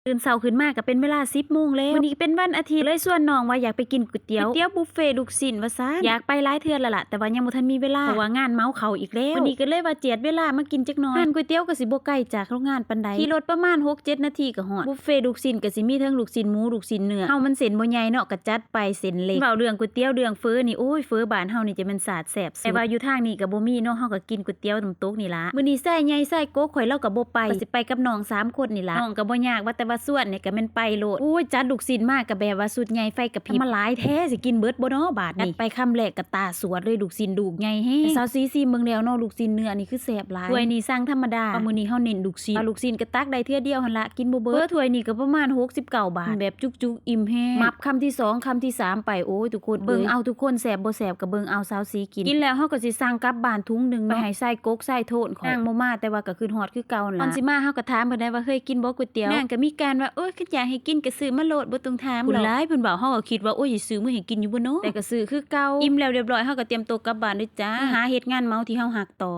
ตื่นเช้าขึ้นมาก็เป็นเวลา 10 โมงแล้ววันนี้เป็นวันอาทิตย์เลยชวนน้องว่าอยากไปกินก๋วยเตี๋ยวบุฟเฟ่ต์ลูกชิ้นว่าซั่นอยากไปหลายเทื่อแล้วล่ะแต่ว่ายังบ่ทันมีเวลาเพราะว่างานเมาเข้าอีกแล้ววันนี้ก็เลยว่าเจียดเวลามากินจักหน่อยร้านก๋วยเตี๋ยวก็สิบ่ไกลจากโรงงานปานใดขี่รถประมาณ 6-7 นาทีก็ฮอดบุฟเฟ่ต์ลูกชิ้นก็สิมีทั้งลูกชิ้นหมูลูกชิ้นเนื้อเฮามันเส้นบ่ใหญ่เนาะก็จัดไปเส้นเล็กเว้าเรื่องก๋วยเตี๋ยวเรื่องเฟอนี่โอ้ยเฟอบ้านเฮานี่จะมันสาดแซ่บแต่ว่าอยู่ทางนี้ก็บ่มีเนาะเฮาก็กินก๋วยเตี๋ยวน้ำตกนี่ล่ะมื้อนี้ใส่ใหญ่ใส่โกข่อยเราก็บ่ไปสิไปกับน้อง3คนนี่ล่ะน้องก็บ่ยากว่าแต่ว่าส่วนนี่ก็แม่นไปโลดโอ้ยจัดลูกชิ้นมาก็แบบว่าสุดใหญ่ไฟกระพริบมาหลายแท้สิกินเบิดบ่เนาะบาดนี้ไปคำแรกก็ตาสวดเลยลูกชิ้นดูกใหญ่แฮงสาวซีซีเบิ่งแล้วเนาะลูกชิ้นเนื้อนี่คือแซ่บหลายถ้วยนี่สั่งธรรมดามื้อนี้เฮาเน้นลูกชิ้นลูกชิ้นก็ตักได้เทื่อเดียวหั่นล่ะกินบ่เบิดถ้วยนี่ก็ประมาณ69 บาทแบบจุกๆอิ่มแฮงมับคำที่2คำที่3ไปโอ้ยทุกคนเบิ่งเอาทุกคนแซ่บบ่แซ่บก็เบิ่งเอาสาวซีกินแล้วเฮาก็สิสั่งกลับบ้านถุงนึงไปให้ใส่กกใส่โทนของนางบ่มาแต่ว่าก็คือฮอดคือเก่านั่นล่ะตอนสิมาเฮาก็ถามเพิ่นได้ว่าเคยกินบ่ก๋วยเตี๋ยวนางก็มีการว่าโอ้ยคิดอยากให้กินก็ซื้อมาโลดบ่ต้องถามหรอกผู้หลายเพิ่นบอกเฮาก็คิดว่าโอ้ยสิซื้อมาให้กินอยู่บ่เนาะแต่ก็ซื้อคือเก่าอิ่มแล้วเรียบร้อยเฮาก็เตรียมตัวกลับบ้านเด้อจ้าหาเฮ็ดงานเมาที่เฮาฮักต่อ